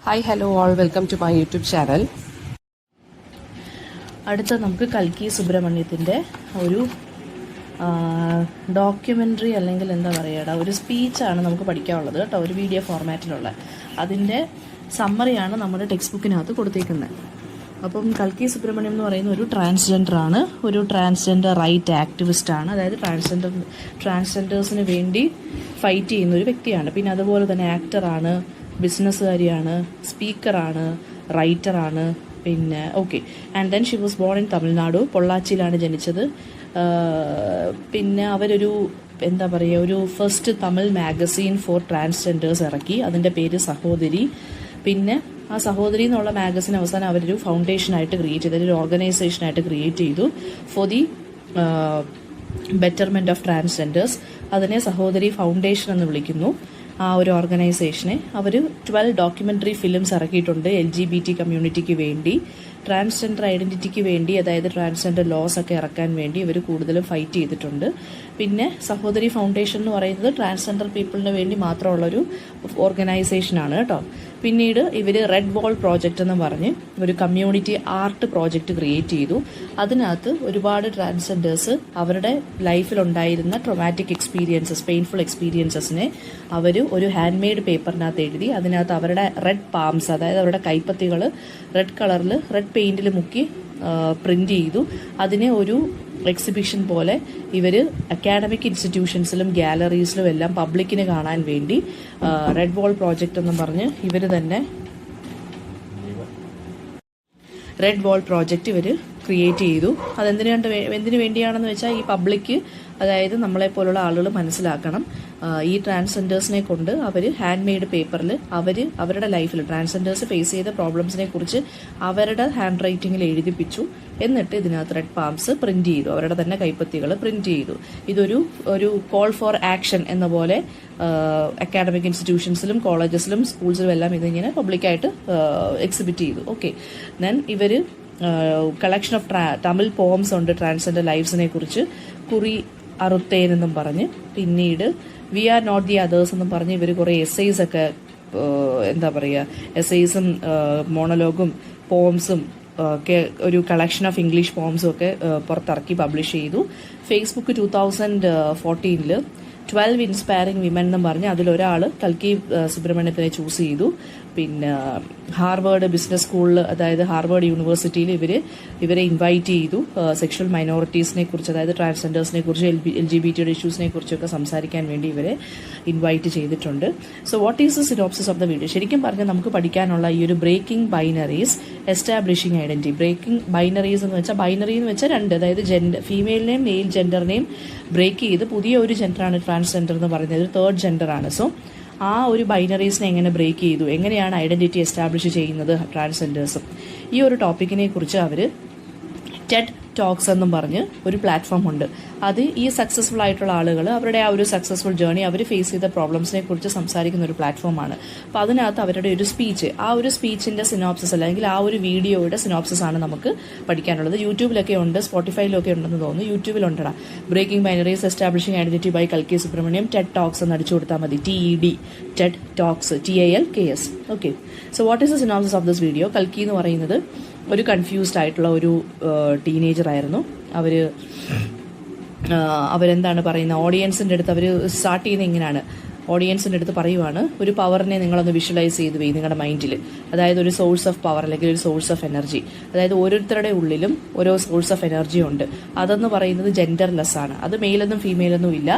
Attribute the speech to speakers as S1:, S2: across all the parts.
S1: Hi hello all welcome to my YouTube channel.
S2: അടുത്ത നമുക്ക് കൽക്കി സുബ്രഹ്മണ്യത്തിൻ്റെ ഒരു ഡോക്യുമെൻ്ററി അല്ലെങ്കിൽ എന്താ പറയുക ഒരു സ്പീച്ചാണ് നമുക്ക് പഠിക്കാനുള്ളത് കേട്ടോ, ഒരു വീഡിയോ ഫോർമാറ്റിലുള്ള. അതിൻ്റെ സമ്മറിയാണ് നമ്മുടെ ടെക്സ്റ്റ് ബുക്കിനകത്ത് കൊടുത്തേക്കുന്നത്. അപ്പം കൽക്കി സുബ്രഹ്മണ്യം എന്ന് പറയുന്ന ഒരു ട്രാൻസ്ജെൻഡറാണ്, ഒരു ട്രാൻസ്ജെൻഡർ റൈറ്റ് ആക്ടിവിസ്റ്റാണ്. അതായത് ട്രാൻസ്ജെൻഡേഴ്സിന് വേണ്ടി ഫൈറ്റ് ചെയ്യുന്ന ഒരു വ്യക്തിയാണ്. പിന്നെ അതുപോലെ തന്നെ ആക്ടറാണ്, ബിസിനസ്സുകാരിയാണ്, സ്പീക്കറാണ്, റൈറ്ററാണ്. പിന്നെ and then she was born in Tamil Nadu, പൊള്ളാച്ചിയിലാണ് ജനിച്ചത്. പിന്നെ അവരൊരു എന്താ പറയുക ഒരു first Tamil magazine four transgenders ഇറക്കി. അതിൻ്റെ പേര് സഹോദരി. പിന്നെ ആ സഹോദരി എന്നുള്ള മാഗസിൻ അവസാനം അവരൊരു ഫൗണ്ടേഷനായിട്ട് ക്രിയേറ്റ് ചെയ്തു, ഒരു ഓർഗനൈസേഷനായിട്ട് ക്രിയേറ്റ് ചെയ്തു for the betterment of transgenders. അതിനെ സഹോദരി ഫൗണ്ടേഷൻ എന്ന് വിളിക്കുന്നു. ആ ഒരു ഓർഗനൈസേഷനെ അവർ 12 ഡോക്യുമെൻ്ററി ഫിലിംസ് ഇറക്കിയിട്ടുണ്ട് LGBT കമ്മ്യൂണിറ്റിക്ക് വേണ്ടി, ട്രാൻസ്ജെൻഡർ ഐഡൻറ്റിറ്റിക്ക് വേണ്ടി, അതായത് ട്രാൻസ്ജെൻഡർ ലോസ് ഒക്കെ ഇറക്കാൻ വേണ്ടി ഇവർ കൂടുതലും ഫൈറ്റ് ചെയ്തിട്ടുണ്ട്. പിന്നെ സഹോദരി ഫൗണ്ടേഷൻ എന്ന് പറയുന്നത് ട്രാൻസ്ജെൻഡർ പീപ്പിളിന് വേണ്ടി മാത്രമുള്ളൊരു ഓർഗനൈസേഷനാണ് കേട്ടോ. പിന്നീട് ഇവർ റെഡ് വാൾ പ്രോജക്റ്റ് എന്ന് പറഞ്ഞ് ഒരു കമ്മ്യൂണിറ്റി ആർട്ട് പ്രോജക്റ്റ് ക്രിയേറ്റ് ചെയ്തു. അതിനകത്ത് ഒരുപാട് ട്രാൻസ്ജെൻഡേഴ്സ് അവരുടെ ലൈഫിലുണ്ടായിരുന്ന ട്രോമാറ്റിക് എക്സ്പീരിയൻസസ്, പെയിൻഫുൾ എക്സ്പീരിയൻസസിനെ അവർ ഒരു ഹാൻഡ് മെയ്ഡ് പേപ്പറിനകത്ത് എഴുതി അതിനകത്ത് അവരുടെ റെഡ് പാംസ്, അതായത് അവരുടെ കൈപ്പത്തികൾ റെഡ് കളറിൽ റെഡ് പെയിൻറ്റിൽ മുക്കി പ്രിൻ്റ് ചെയ്തു. അതിനെ ഒരു എക്സിബിഷൻ പോലെ ഇവർ അക്കാഡമിക് ഇൻസ്റ്റിറ്റ്യൂഷൻസിലും ഗാലറീസിലും എല്ലാം പബ്ലിക്കിന് കാണാൻ വേണ്ടി റെഡ് വാൾ പ്രോജക്റ്റ് എന്നും പറഞ്ഞ് ഇവർ തന്നെ റെഡ് വാൾ പ്രോജക്റ്റ് ഇവർ ക്രിയേറ്റ് ചെയ്തു. എന്തിനു വേണ്ടിയാണെന്ന് വെച്ചാൽ ഈ പബ്ലിക്ക്, അതായത് നമ്മളെപ്പോലുള്ള ആളുകൾ മനസ്സിലാക്കണം, ഈ ട്രാൻസ്ജെൻഡേഴ്സിനെ കൊണ്ട് അവർ ഹാൻഡ് മെയ്ഡ് പേപ്പറിൽ അവരുടെ ലൈഫിൽ ട്രാൻസ്ജെൻഡേഴ്സ് ഫേസ് ചെയ്ത പ്രോബ്ലംസിനെ കുറിച്ച് അവരുടെ ഹാൻഡ് റൈറ്റിങ്ങിൽ എഴുതിപ്പിച്ചു. എന്നിട്ട് ഇതിനകത്ത് റെഡ് പാംസ് പ്രിന്റ് ചെയ്തു, അവരുടെ തന്നെ കൈപ്പത്തികൾ പ്രിന്റ് ചെയ്തു. ഇതൊരു കോൾ ഫോർ ആക്ഷൻ എന്ന പോലെ അക്കാഡമിക് ഇൻസ്റ്റിറ്റ്യൂഷൻസിലും കോളേജസിലും സ്കൂൾസിലും എല്ലാം ഇതിങ്ങനെ പബ്ലിക്കായിട്ട് എക്സിബിറ്റ് ചെയ്തു. ദെൻ ഇവർ കളക്ഷൻ ഓഫ് തമിഴ് പോംസ് ഉണ്ട് ട്രാൻസ്ജെൻഡർ ലൈഫ്സിനെ കുറിച്ച്, കുറി അറുത്തേൻ എന്നും പറഞ്ഞ്. പിന്നീട് we are not the others എന്നും പറഞ്ഞ് ഇവർ കുറേ എസ്സൈസ് ഒക്കെ എന്താ പറയുക എസ്സൈസും മോണലോഗും പോംസും ഒക്കെ ഒരു കളക്ഷൻ ഓഫ് ഇംഗ്ലീഷ് പോംസും ഒക്കെ പുറത്തിറക്കി പബ്ലിഷ് ചെയ്തു. ഫേസ്ബുക്ക് 2014 12 ഇൻസ്പയറിംഗ് വിമൻ എന്നും പറഞ്ഞ് അതിലൊരാൾ കൽക്കി സുബ്രഹ്മണ്യത്തിനെ ചൂസ് ചെയ്തു. പിന്നെ ഹാർവേഡ് ബിസിനസ് സ്കൂളിൽ, അതായത് ഹാർവേഡ് യൂണിവേഴ്സിറ്റിയിൽ ഇവരെ ഇൻവൈറ്റ് ചെയ്തു. സെക്ഷൽ മൈനോറിറ്റീസിനെ കുറിച്ച്, അതായത് ട്രാൻസ്ജെൻഡേഴ്സിനെ കുറിച്ച്, LGBT ഇഷ്യൂസിനെ കുറിച്ചൊക്കെ സംസാരിക്കാൻ വേണ്ടി ഇവരെ ഇൻവൈറ്റ് ചെയ്തിട്ടുണ്ട്. So what is the synopsis of the video? ശരിക്കും പറഞ്ഞാൽ നമുക്ക് പഠിക്കാനുള്ള ഈ ഒരു breaking binaries, establishing identity. Breaking ബൈനറീസ് എന്ന് വെച്ചാൽ, ബൈനറി എന്ന് വെച്ചാൽ രണ്ട്, അതായത് ഫീമെയിലിനെയും മെയിൽ ജെൻഡറിനെയും ബ്രേക്ക് ചെയ്ത് പുതിയ ഒരു ജെൻഡറാണ് ട്രാൻസ്ജെൻഡർ എന്ന് പറയുന്നത്, ഒരു തേർഡ് ജെൻഡറാണ്. സോ ആ ഒരു ബൈനറീസിനെ എങ്ങനെ ബ്രേക്ക് ചെയ്തു, എങ്ങനെയാണ് ഐഡന്റിറ്റി എസ്റ്റാബ്ലിഷ് ചെയ്യുന്നത് ട്രാൻസ്ജെൻഡേഴ്സും, ഈ ഒരു ടോപ്പിക്കിനെ കുറിച്ച് അവർ ടെഡ് ടോക്സ് എന്നും പറഞ്ഞ് ഒരു പ്ലാറ്റ്ഫോം ഉണ്ട്. അത് ഈ സക്സസ്ഫുൾ ആയിട്ടുള്ള ആളുകൾ അവരുടെ ആ ഒരു സക്സസ്ഫുൾ ജേർണി, അവർ ഫേസ് ചെയ്ത പ്രോബ്ലംസിനെ കുറിച്ച് സംസാരിക്കുന്ന ഒരു പ്ലാറ്റ്ഫോമാണ്. അപ്പോൾ അതിനകത്ത് അവരുടെ ഒരു സ്പീച്ച്, ആ ഒരു സ്പീച്ചിൻ്റെ സിനോപ്സിസ് അല്ലെങ്കിൽ ആ ഒരു വീഡിയോയുടെ സിനോപ്സിസ് ആണ് നമുക്ക് പഠിക്കാനുള്ളത്. യൂട്യൂബിലൊക്കെ ഉണ്ട്, സ്പോട്ടിഫൈയിലൊക്കെ ഉണ്ടെന്ന് തോന്നുന്നു. യൂട്യൂബിലുണ്ടടാ, breaking binaries establishing identity by കൽക്കി സുബ്രഹ്മണ്യം, ടെഡ് ടോക്സ് എന്ന് അടിച്ചു കൊടുത്താൽ മതി. TED, TED talks, TALKS. So what is the synopsis of this video? കൽക്കി എന്ന് പറയുന്നത് ഒരു കൺഫ്യൂസ്ഡ് ആയിട്ടുള്ള ഒരു ടീനേജർ ആയിരുന്നു. അവരെന്താണ് പറയുന്നത്, ഓഡിയൻസിൻ്റെ അടുത്ത് അവർ സ്റ്റാർട്ട് ചെയ്യുന്നത് ഇങ്ങനെയാണ്. ഓഡിയൻസിൻ്റെ അടുത്ത് പറയുവാണ്, ഒരു പവറിനെ നിങ്ങളൊന്ന് വിഷ്വലൈസ് ചെയ്ത് പോയി നിങ്ങളുടെ മൈൻഡിൽ, അതായത് ഒരു സോഴ്സ് ഓഫ് പവർ അല്ലെങ്കിൽ ഒരു സോഴ്സ് ഓഫ് എനർജി, അതായത് ഓരോരുത്തരുടെ ഉള്ളിലും ഓരോ സോഴ്സ് ഓഫ് എനർജി ഉണ്ട്. അതെന്ന് പറയുന്നത് ജെൻഡർലെസ് ആണ്, അത് മെയിലെന്നും ഫീമെയിലെന്നും ഇല്ല,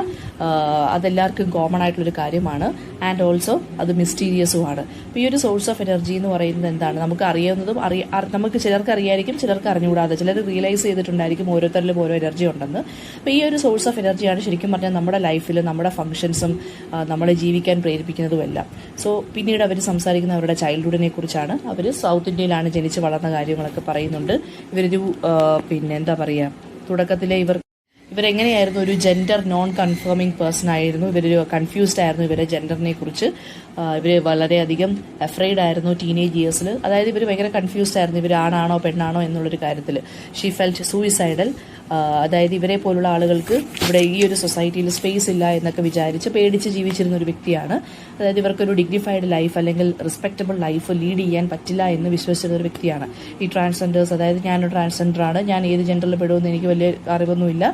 S2: അതെല്ലാവർക്കും കോമൺ ആയിട്ടുള്ളൊരു കാര്യമാണ്. ആൻഡ് ഓൾസോ അത് മിസ്റ്റീരിയസുമാണ്. അപ്പോൾ ഈ ഒരു സോഴ്സ് ഓഫ് എനർജി എന്ന് പറയുന്നത് എന്താണ്, നമുക്ക് അറിയാവുന്നതും നമുക്ക് ചിലർക്ക് അറിയായിരിക്കും, ചിലർക്ക് അറിഞ്ഞുകൂടാതെ, ചിലർ റിയലൈസ് ചെയ്തിട്ടുണ്ടായിരിക്കും ഓരോരുത്തരിലും ഓരോ എനർജി ഉണ്ടെന്ന്. അപ്പോൾ ഈ ഒരു സോഴ്സ് ഓഫ് എനർജിയാണ് ശരിക്കും പറഞ്ഞാൽ നമ്മുടെ ലൈഫിൽ നമ്മുടെ ഫംഗ്ഷൻസും നമ്മളെ ജീവിക്കാൻ പ്രേരിപ്പിക്കുന്നതുമെല്ലാം. സോ പിന്നീട് അവർ സംസാരിക്കുന്ന അവരുടെ ചൈൽഡ്ഹുഡിനെ കുറിച്ചാണ്. അവർ സൗത്ത് ഇന്ത്യയിലാണ് ജനിച്ച് വളർന്ന കാര്യങ്ങളൊക്കെ പറയുന്നുണ്ട്. ഇവരൊരു പിന്നെ എന്താ പറയുക, തുടക്കത്തിലെ ഇവരെങ്ങനെയായിരുന്നു, ഒരു ജെൻഡർ നോൺ കൺഫേമിംഗ് പേഴ്സൺ ആയിരുന്നു. ഇവരൊരു കൺഫ്യൂസ്ഡ് ആയിരുന്നു ഇവരെ ജെൻഡറിനെ കുറിച്ച്. ഇവർ വളരെയധികം അഫ്രൈഡ് ആയിരുന്നു ടീനേജ് ഇയേഴ്സിൽ. അതായത് ഇവർ ഭയങ്കര കൺഫ്യൂസ്ഡ് ആയിരുന്നു, ഇവർ ആണാണോ പെണ്ണാണോ എന്നുള്ളൊരു കാര്യത്തിൽ. She felt suicidal. അതായത് ഇവരെ പോലുള്ള ആളുകൾക്ക് ഇവിടെ ഈ ഒരു സൊസൈറ്റിയിൽ സ്പേസ് ഇല്ല എന്നൊക്കെ വിചാരിച്ച് പേടിച്ച് ജീവിച്ചിരുന്ന ഒരു വ്യക്തിയാണ്. അതായത് ഇവർക്കൊരു ഡിഗ്നിഫൈഡ് ലൈഫ് അല്ലെങ്കിൽ റെസ്പെക്റ്റബിൾ ലൈഫ് ലീഡ് ചെയ്യാൻ പറ്റില്ല എന്ന് വിശ്വസിച്ചിരുന്ന ഒരു വ്യക്തിയാണ് ഈ ട്രാൻസ്ജെൻഡേഴ്സ്. അതായത് ഞാനൊരു ട്രാൻസ്ജെൻഡറാണ്, ഞാൻ ഏത് ജെൻഡറിൽ പെടുമെന്ന് എനിക്ക് വലിയ അറിവൊന്നുമില്ല,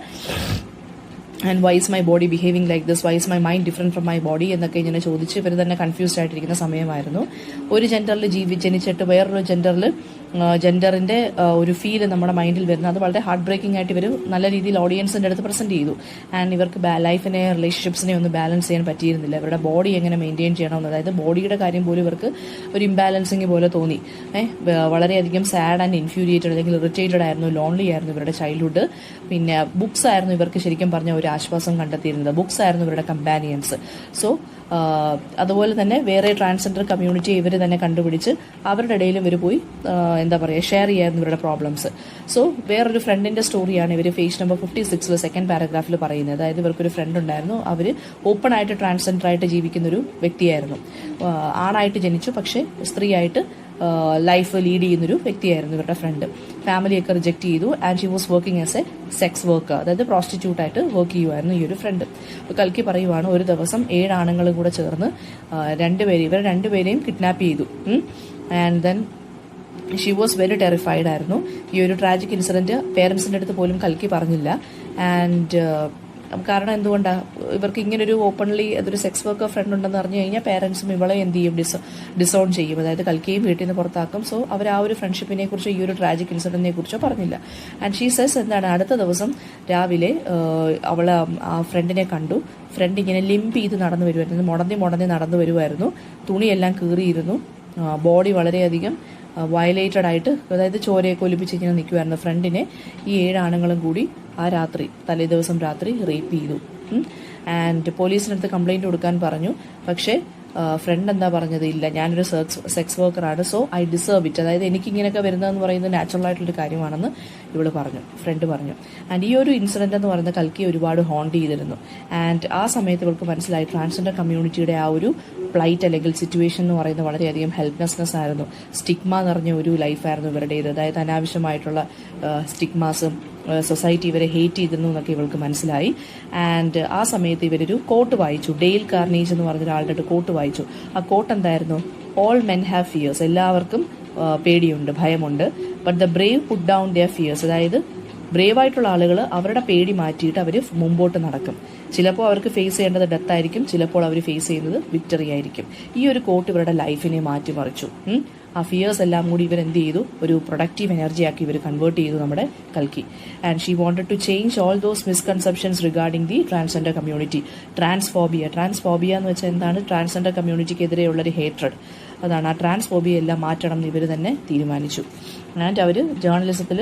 S2: and why is my body behaving like this, why is my mind different from my body എന്നൊക്കെ ഇങ്ങനെ ചോദിച്ച് ഇവർ തന്നെ കൺഫ്യൂസ്ഡ് ആയിട്ടിരിക്കുന്ന സമയമായിരുന്നു. ഒരു ജെൻഡറിൽ ജനിച്ചിട്ട് വേറൊരു ജെൻഡറിൻ്റെ ഒരു ഫീൽ നമ്മുടെ മൈൻഡിൽ വരുന്നത് അത് വളരെ ഹാർട്ട് ബ്രേക്കിംഗ് ആയിട്ട് ഇവർ നല്ല രീതിയിൽ ഓഡിയൻസിൻ്റെ അടുത്ത് പ്രസൻറ്റ് ചെയ്തു. ആൻഡ് ഇവർക്ക് ലൈഫിനെ റിലേഷൻഷിപ്സിനെ ഒന്നും ബാലൻസ് ചെയ്യാൻ പറ്റിയിരുന്നില്ല. ഇവരുടെ ബോഡി എങ്ങനെ മെയിൻറ്റെയിൻ ചെയ്യണമെന്ന്, അതായത് ബോഡിയുടെ കാര്യം പോലും ഇവർക്ക് ഒരു ഇംബാലൻസിങ് പോലെ തോന്നി. വളരെയധികം സാഡ് ആൻഡ് ഇൻഫ്യൂരിയേറ്റഡ് അല്ലെങ്കിൽ ഇറിറ്റേറ്റഡ് ആയിരുന്നു, ലോൺലി ആയിരുന്നു ഇവരുടെ ചൈൽഡ്ഹുഡ്. പിന്നെ ബുക്സ് ആയിരുന്നു ഇവർക്ക് ശരിക്കും പറഞ്ഞ ഒരു ആശ്വാസം കണ്ടെത്തിയിരുന്നത്. ബുക്സ് ആയിരുന്നു ഇവരുടെ കമ്പാനിയൻസ്. സോ അതുപോലെ തന്നെ വേറെ ട്രാൻസ്ജെൻഡർ കമ്മ്യൂണിറ്റി ഇവർ തന്നെ കണ്ടുപിടിച്ച് അവരുടെ ഇടയിലും ഇവർ പോയി ഷെയർ ചെയ്യായിരുന്നു ഇവരുടെ പ്രോബ്ലംസ്. സോ വേറൊരു ഫ്രണ്ടിന്റെ സ്റ്റോറിയാണ് ഇവർ പേജ് നമ്പർ 56 സെക്കൻഡ് പാരഗ്രാഫിൽ പറയുന്നത്. അതായത് ഇവർക്കൊരു ഫ്രണ്ട് ഉണ്ടായിരുന്നു, അവർ ഓപ്പൺ ആയിട്ട് ട്രാൻസ്ജെൻഡർ ആയിട്ട് ജീവിക്കുന്നൊരു വ്യക്തിയായിരുന്നു. ആണായിട്ട് ജനിച്ചു, പക്ഷേ സ്ത്രീയായിട്ട് ലൈഫ് ലീഡ് ചെയ്യുന്നൊരു വ്യക്തിയായിരുന്നു ഇവരുടെ ഫ്രണ്ട്. ഫാമിലിയൊക്കെ റിജക്ട് ചെയ്തു. And she was working as A sex worker, അതായത് പ്രോസ്റ്റിറ്റ്യൂട്ടായിട്ട് വർക്ക് ചെയ്യുമായിരുന്നു ഈ ഒരു ഫ്രണ്ട്. കൽക്കി പറയുവാണ്, ഒരു ദിവസം 7 ആണുങ്ങളും കൂടെ ചേർന്ന് ഇവർ രണ്ടുപേരെയും കിഡ്നാപ്പ് ചെയ്തു. And then she was very terrified ആയിരുന്നു. ഈ ഒരു ട്രാജിക് ഇൻസിഡന്റ് പേരൻസിന്റെ അടുത്ത് പോലും കൽക്കി പറഞ്ഞില്ല. ആൻഡ് കാരണം എന്തുകൊണ്ടാണ്, ഇവർക്ക് ഇങ്ങനൊരു ഓപ്പൺലി അതൊരു സെക്സ് വർക്കർ ഫ്രണ്ട് ഉണ്ടെന്ന് പറഞ്ഞു കഴിഞ്ഞാൽ പേരൻസും ഇവളെ എന്ത് ചെയ്യും, ഡിസോൺ ചെയ്യും, അതായത് കൽക്കിയും വീട്ടിൽ നിന്ന് പുറത്താക്കും. സോ അവർ ആ ഒരു ഫ്രണ്ട്ഷിപ്പിനെ കുറിച്ചോ ഈ ഒരു ട്രാജിക് ഇൻസിഡന്റിനെ കുറിച്ചോ പറഞ്ഞില്ല. ആൻഡ് ഷീ സെസ് എന്താണ്, അടുത്ത ദിവസം രാവിലെ അവൾ ആ ഫ്രണ്ടിനെ കണ്ടു. ഫ്രണ്ട് ഇങ്ങനെ ലിംപ് ചെയ്ത് നടന്നു വരുമായിരുന്നു, മുടന്തി നടന്നു വരുമായിരുന്നു. തുണിയെല്ലാം കീറിയിരുന്നു, ബോഡി വളരെയധികം വയലേറ്റഡ് ആയിട്ട്, അതായത് ചോരയൊക്കെ ഒലിപ്പിച്ച് ഇങ്ങനെ നിൽക്കുമായിരുന്നു. ഫ്രണ്ടിനെ ഈ 7 ആണുങ്ങളും കൂടി ആ തലേ ദിവസം രാത്രി റേപ്പ് ചെയ്തു. ആൻഡ് പോലീസിനടുത്ത് കംപ്ലൈൻറ്റ് കൊടുക്കാൻ പറഞ്ഞു. പക്ഷേ ഫ്രണ്ട് എന്താ പറഞ്ഞത്, ഇല്ല ഞാനൊരു സെക്സ് വർക്കറാണ്, സോ ഐ ഡിസേർവ് ഇറ്റ്, അതായത് എനിക്ക് ഇങ്ങനെയൊക്കെ വരുന്നതെന്ന് പറയുന്നത് നാച്ചുറൽ ആയിട്ടുള്ളൊരു കാര്യമാണെന്ന് ഫ്രണ്ട് പറഞ്ഞു. ആൻഡ് ഈ ഒരു ഇൻസിഡന്റ് എന്ന് പറയുന്നത് കൽക്കി ഒരുപാട് ഹോണ്ട് ചെയ്തിരുന്നു. ആൻഡ് ആ സമയത്ത് ഇവർക്ക് മനസ്സിലായി ട്രാൻസ്ജെൻഡർ കമ്മ്യൂണിറ്റിയുടെ ആ ഒരു പ്ലൈറ്റ് അല്ലെങ്കിൽ സിറ്റുവേഷൻ എന്ന് പറയുന്നത് വളരെയധികം ഹെൽപ്ലെസ്നെസ് ആയിരുന്നു. സ്റ്റിഗ്മ നിറഞ്ഞ ഒരു ലൈഫായിരുന്നു ഇവരുടേത്, അതായത് അനാവശ്യമായിട്ടുള്ള സ്റ്റിഗ്മാസും സൊസൈറ്റി ഇവരെ ഹേറ്റ് ചെയ്തിരുന്നു എന്നൊക്കെ ഇവൾക്ക് മനസ്സിലായി. ആൻഡ് ആ സമയത്ത് ഇവരൊരു കോട്ട് വായിച്ചു, ഡെയിൽ കാർണേജ് എന്ന് പറഞ്ഞ ഒരാളുടെ കോട്ട് വായിച്ചു. ആ കോട്ട് എന്തായിരുന്നു, ഓൾ മെൻ ഹാവ് ഫിയേഴ്സ്, എല്ലാവർക്കും പേടിയുണ്ട്, ഭയമുണ്ട്, but the brave put down their fears, അതായത് ബ്രേവായിട്ടുള്ള ആളുകൾ അവരുടെ പേടി മാറ്റിയിട്ട് അവർ മുമ്പോട്ട് നടക്കും. ചിലപ്പോൾ അവർക്ക് ഫേസ് ചെയ്യേണ്ടത് ഡെത്ത് ആയിരിക്കും, ചിലപ്പോൾ അവർ ഫേസ് ചെയ്യുന്നത് വിക്ടറി ആയിരിക്കും. ഈ ഒരു കോട്ട് ഇവരുടെ ലൈഫിനെ മാറ്റിമറിച്ചു. ആ ഫിയേഴ്സ് എല്ലാം കൂടി ഇവർ എന്ത് ചെയ്തു, ഒരു പ്രൊഡക്റ്റീവ് എനർജി ആക്കി ഇവർ കൺവേർട്ട് ചെയ്തു നമ്മുടെ കൽക്കി. And she wanted to change all those misconceptions regarding the transgender community. Transphobia എന്ന് വെച്ചാൽ എന്താണ്, ട്രാൻസ്ജെൻഡർ കമ്മ്യൂണിറ്റിക്കെതിരെയുള്ളൊരു ഹേറ്റ്രഡ്, അതാണ്. ആ ട്രാൻസ്ഫോബിയ എല്ലാം മാറ്റണം എന്ന് ഇവർ തന്നെ തീരുമാനിച്ചു. ആൻഡ് അവർ ജേർണലിസത്തിൽ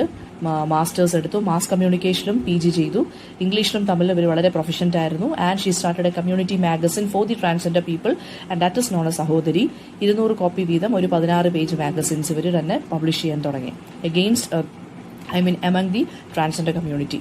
S2: മാസ്റ്റേഴ്സ് എടുത്തു, മാസ് കമ്മ്യൂണിക്കേഷനിലും PG ചെയ്തു, ഇംഗ്ലീഷിലും തമിഴിലും ഇവർ വളരെ പ്രൊഫഷൻ്റ് ആയിരുന്നു. And she started A community magazine for the transgender people and that is known A സഹോദരി. 200 കോപ്പി വീതം ഒരു 16 പേജ് മാഗസിൻസ് ഇവർ തന്നെ പബ്ലിഷ് ചെയ്യാൻ തുടങ്ങി among the transgender community.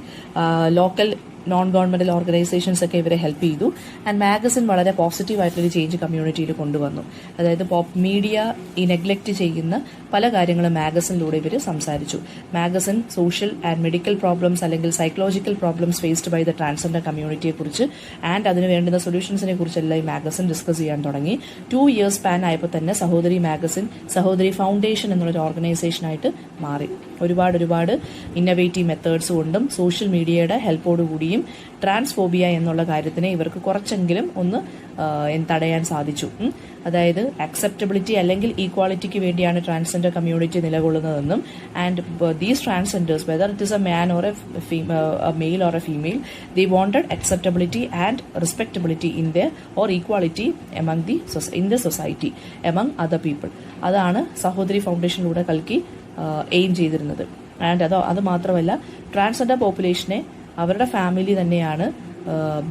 S2: Local non governmental organisations ഒക്കെ ഇവരെ ഹെൽപ്പ് ചെയ്തു. ആൻഡ് മാഗസിൻ വളരെ പോസിറ്റീവായിട്ടുള്ളൊരു ചേഞ്ച് കമ്മ്യൂണിറ്റിയിൽ കൊണ്ടുവന്നു. അതായത് മീഡിയ ഈ നെഗ്ലക്റ്റ് ചെയ്യുന്ന പല കാര്യങ്ങളും മാഗസിനിലൂടെ ഇവർ സംസാരിച്ചു. Magazine social and medical problems അല്ലെങ്കിൽ psychological problems faced by the transgender കമ്മ്യൂണിറ്റിയെക്കുറിച്ച് ആൻഡ് അതിന് വേണ്ടുന്ന സൊല്യൂഷൻസിനെ കുറിച്ചെല്ലാം ഈ മാഗസിൻ ഡിസ്കസ് ചെയ്യാൻ തുടങ്ങി. 2 years സ്പാൻ ആയപ്പോൾ തന്നെ സഹോദരി ഫൗണ്ടേഷൻ എന്നുള്ളൊരു ഓർഗനൈസേഷനായിട്ട് മാറി. ഒരുപാട് ഇന്നോവേറ്റീവ് മെത്തേഡ്സ് കൊണ്ടും സോഷ്യൽ മീഡിയയുടെ ഹെൽപ്പോടുകൂടിയും ട്രാൻസ്ഫോബിയ എന്നുള്ള കാര്യത്തിനെ ഇവർക്ക് കുറച്ചെങ്കിലും ഒന്ന് തടയാൻ സാധിച്ചു. അതായത് അക്സെപ്റ്റബിലിറ്റി അല്ലെങ്കിൽ ഈക്വാലിറ്റിക്ക് വേണ്ടിയാണ് ട്രാൻസ്ജെൻഡർ കമ്മ്യൂണിറ്റി നിലകൊള്ളുന്നതെന്നും and these transgenders whether it is a man or a male or a female they wanted acceptability and respectability in the or equality in the society among other people. അതാണ് സഹോദരി ഫൗണ്ടേഷനിലൂടെ കൽക്കി aim ചെയ്തിരുന്നത്. And അത് മാത്രമല്ല, transgender പോപ്പുലേഷനെ അവരുടെ family തന്നെയാണ്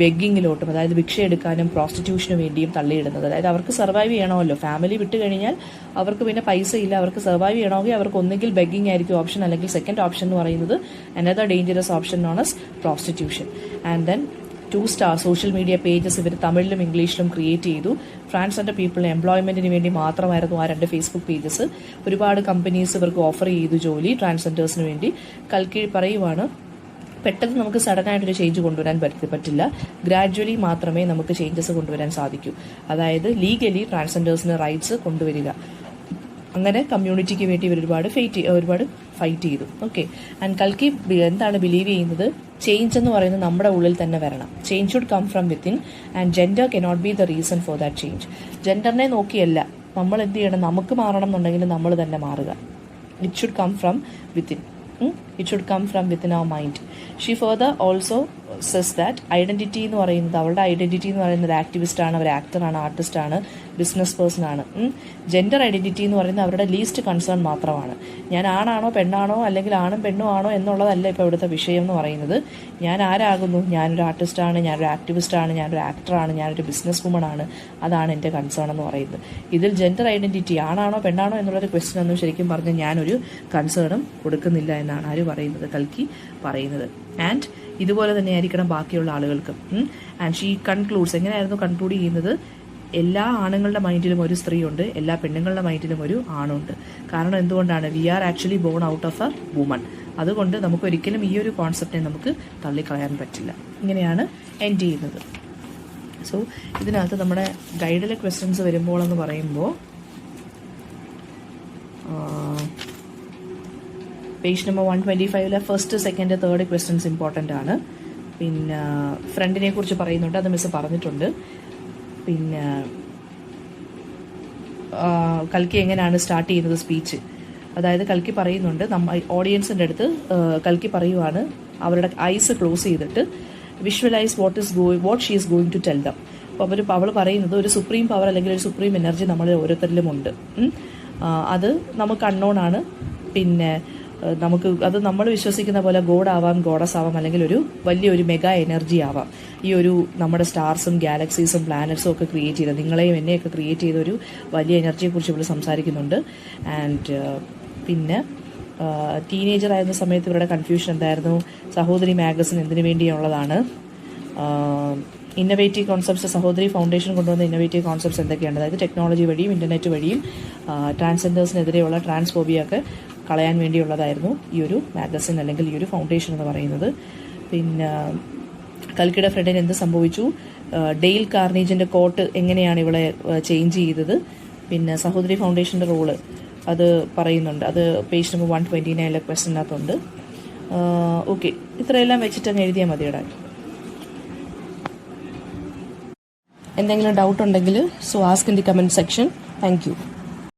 S2: ബെഗ്ഗിങ്ങിലോട്ടും, അതായത് ഭിക്ഷ എടുക്കാനും പ്രോസ്റ്റിറ്റ്യൂഷന് വേണ്ടിയും തള്ളിയിടുന്നത്. അതായത് അവർക്ക് സർവൈവ് ചെയ്യണമല്ലോ, ഫാമിലി വിട്ട് കഴിഞ്ഞാൽ അവർക്ക് പിന്നെ പൈസ ഇല്ല, അവർക്ക് സർവൈവ് ചെയ്യണമെങ്കിൽ അവർക്ക് ഒന്നുകിൽ ബെഗ്ഗിങ് ആയിരിക്കും ഓപ്ഷൻ, അല്ലെങ്കിൽ സെക്കൻഡ് ഓപ്ഷൻ എന്ന് പറയുന്നത് another dangerous option known as prostitution. And then 2 star social media pages ഇവർ തമിഴിലും ഇംഗ്ലീഷിലും ക്രിയേറ്റ് ചെയ്തു. ട്രാൻസ്ജെൻഡർ പീപ്പിളിന് എംപ്ലോയ്മെന്റിന് വേണ്ടി മാത്രമായിരുന്നു ആ 2 ഫേസ്ബുക്ക് പേജസ്. ഒരുപാട് കമ്പനീസ് ഇവർക്ക് ഓഫർ ചെയ്തു ജോലി ട്രാൻസ്ജെൻഡേഴ്സിന് വേണ്ടി. കൽക്കി പറയുവാണ്, പെട്ടെന്ന് നമുക്ക് സഡനായിട്ടൊരു ചേഞ്ച് കൊണ്ടുവരാൻ പറ്റില്ല. ഗ്രാജ്വലി മാത്രമേ നമുക്ക് ചേഞ്ചസ് കൊണ്ടുവരാൻ സാധിക്കൂ. അതായത് ലീഗലി ട്രാൻസ്ജെൻഡേഴ്സിന് റൈറ്റ്സ് കൊണ്ടുവരിക. അങ്ങനെ കമ്മ്യൂണിറ്റിക്ക് വേണ്ടി ഇവർ ഒരുപാട് ഫൈറ്റ് ചെയ്തു. ഓക്കെ. ആൻഡ് കൽക്കി എന്താണ് ബിലീവ് ചെയ്യുന്നത്? ചേഞ്ച് എന്ന് പറയുന്നത് നമ്മുടെ ഉള്ളിൽ തന്നെ വരണം. Change should come from within and gender cannot be the reason for that change. ജെൻഡറിനെ നോക്കിയല്ല നമ്മൾ എന്ത് ചെയ്യണം, നമുക്ക് മാറണം എന്നുണ്ടെങ്കിൽ നമ്മൾ തന്നെ മാറുക. It should come from within. It should come from within our mind. She further also says that identity എന്ന് പറയുന്നത്, അവളുടെ ഐഡന്റിറ്റി എന്ന് പറയുന്നത് ഒരു ആക്ടിവിസ്റ്റാണ്, ഒരു ആക്ടറാണ്, ആർട്ടിസ്റ്റാണ്, ബിസിനസ് പേഴ്സൺ ആണ്. ജെൻഡർ ഐഡന്റിറ്റി എന്ന് പറയുന്നത് അവരുടെ ലീസ്റ്റ് കൺസേൺ മാത്രമാണ്. ഞാൻ ആണാണോ പെണ്ണാണോ അല്ലെങ്കിൽ ആണും പെണ്ണും ആണോ എന്നുള്ളതല്ല ഇപ്പോൾ ഇവിടുത്തെ വിഷയം എന്ന് പറയുന്നത്. ഞാൻ ആരാകുന്നു? ഞാനൊരു ആർട്ടിസ്റ്റാണ്, ഞാനൊരു ആക്ടിവിസ്റ്റാണ്, ഞാനൊരു ആക്ടറാണ്, ഞാനൊരു ബിസിനസ് വുമൺ ആണ്. അതാണ് എൻ്റെ കൺസേൺ എന്ന് പറയുന്നത്. ഇതിൽ ജെൻഡർ ഐഡന്റിറ്റി ആണാണോ പെണ്ണാണോ എന്നുള്ളൊരു ക്വസ്റ്റ്യൻ ഒന്നും ശരിക്കും പറഞ്ഞാൽ ഞാനൊരു കൺസേണും കൊടുക്കുന്നില്ല എന്നാണ് ആര് പറയുന്നത്? കൽക്കി പറയുന്നത്. ആൻഡ് ഇതുപോലെ തന്നെ ആയിരിക്കണം ബാക്കിയുള്ള ആളുകൾക്കും. ആൻഡ് ഷീ കൺക്ലൂഡ്സ്, എങ്ങനെയായിരുന്നു കൺക്ലൂഡ് ചെയ്യുന്നത്? എല്ലാ ആണുങ്ങളുടെ മൈൻഡിലും ഒരു സ്ത്രീയുണ്ട്, എല്ലാ പെണ്ണുങ്ങളുടെ മൈൻഡിലും ഒരു ആണുണ്ട്. കാരണം എന്തുകൊണ്ടാണ്? We are actually born out of a woman. അതുകൊണ്ട് നമുക്ക് ഒരിക്കലും ഈ ഒരു കോൺസെപ്റ്റിനെ നമുക്ക് തള്ളിക്കളയാൻ പറ്റില്ല. ഇങ്ങനെയാണ് എൻഡ് ചെയ്യുന്നത്. സോ ഇതിനകത്ത് നമ്മുടെ ഗൈഡിലെ ക്വസ്റ്റ്യൻസ് വരുമ്പോൾ എന്ന് പറയുമ്പോൾ page number 125 first, second, third questions important ആണ്. പിന്നെ ഫ്രണ്ടിനെ കുറിച്ച് പറയുന്നുണ്ട്, അത് മിസ് പറഞ്ഞിട്ടുണ്ട്. പിന്നെ കൽക്കി എങ്ങനെയാണ് സ്റ്റാർട്ട് ചെയ്യുന്നത് സ്പീച്ച്, അതായത് കൽക്കി പറയുന്നുണ്ട്, ഓഡിയൻസിൻ്റെ അടുത്ത് കൽക്കി പറയുവാണ് അവരുടെ ഐസ് ക്ലോസ് ചെയ്തിട്ട് visualise what she is going to tell them. അപ്പോൾ അവൾ പറയുന്നത് ഒരു സുപ്രീം പവർ അല്ലെങ്കിൽ ഒരു സുപ്രീം എനർജി നമ്മൾ ഓരോരുത്തരിലും ഉണ്ട്. അത് നമുക്ക് അൺനോൺ ആണ്. പിന്നെ അത് നമ്മൾ വിശ്വസിക്കുന്ന പോലെ ഗോഡ് ആവാം, ഗോഡസ് ആവാം, അല്ലെങ്കിൽ ഒരു വലിയൊരു മെഗാ എനർജി ആവാം. ഈ ഒരു നമ്മുടെ സ്റ്റാർസും ഗാലക്സീസും പ്ലാനറ്റ്സും ഒക്കെ ക്രിയേറ്റ് ചെയ്ത, നിങ്ങളെയും എന്നെയൊക്കെ ക്രിയേറ്റ് ചെയ്ത ഒരു വലിയ എനർജിയെക്കുറിച്ച് ഇവിടെ സംസാരിക്കുന്നുണ്ട്. ആൻഡ് പിന്നെ ടീനേജർ ആയിരുന്ന സമയത്ത് ഇവരുടെ കൺഫ്യൂഷൻ എന്തായിരുന്നു? സഹോദരി മാഗസിൻ എന്തിനു വേണ്ടിയുള്ളതാണ്? ഇന്നൊവേറ്റീവ് കോൺസെപ്റ്റ്സ്, സഹോദരി ഫൗണ്ടേഷൻ കൊണ്ടുവന്ന ഇന്നൊവേറ്റീവ് കോൺസെപ്റ്റ്സ് എന്തൊക്കെയാണ്? അതായത് ടെക്നോളജി വഴിയും ഇൻ്റർനെറ്റ് വഴിയും ട്രാൻസ്ജെൻഡേഴ്സിനെതിരെയുള്ള ട്രാൻസ്ഫോബിയൊക്കെ കളയാൻ വേണ്ടിയുള്ളതായിരുന്നു ഈ ഒരു മാഗസിൻ അല്ലെങ്കിൽ ഈ ഒരു ഫൗണ്ടേഷൻ എന്ന് പറയുന്നത്. പിന്നെ കൽക്കിയുടെ ഫ്രണ്ടിന് എന്ത് സംഭവിച്ചു? ഡെയിൽ കാർണേജിൻ്റെ കോട്ട് എങ്ങനെയാണ് ഇവളെ ചേഞ്ച് ചെയ്തത്? പിന്നെ സഹോദരി ഫൗണ്ടേഷൻ്റെ റോള് അത് പറയുന്നുണ്ട്. അത് പേജ് നമ്പർ 129 ക്വസ്റ്റ്യനകത്തുണ്ട്. ഓക്കെ, ഇത്രയെല്ലാം വെച്ചിട്ട് അങ്ങ് എഴുതിയാൽ മതിയടാ. എന്തെങ്കിലും ഡൗട്ട് ഉണ്ടെങ്കിൽ so ask in the comment section. Thank you.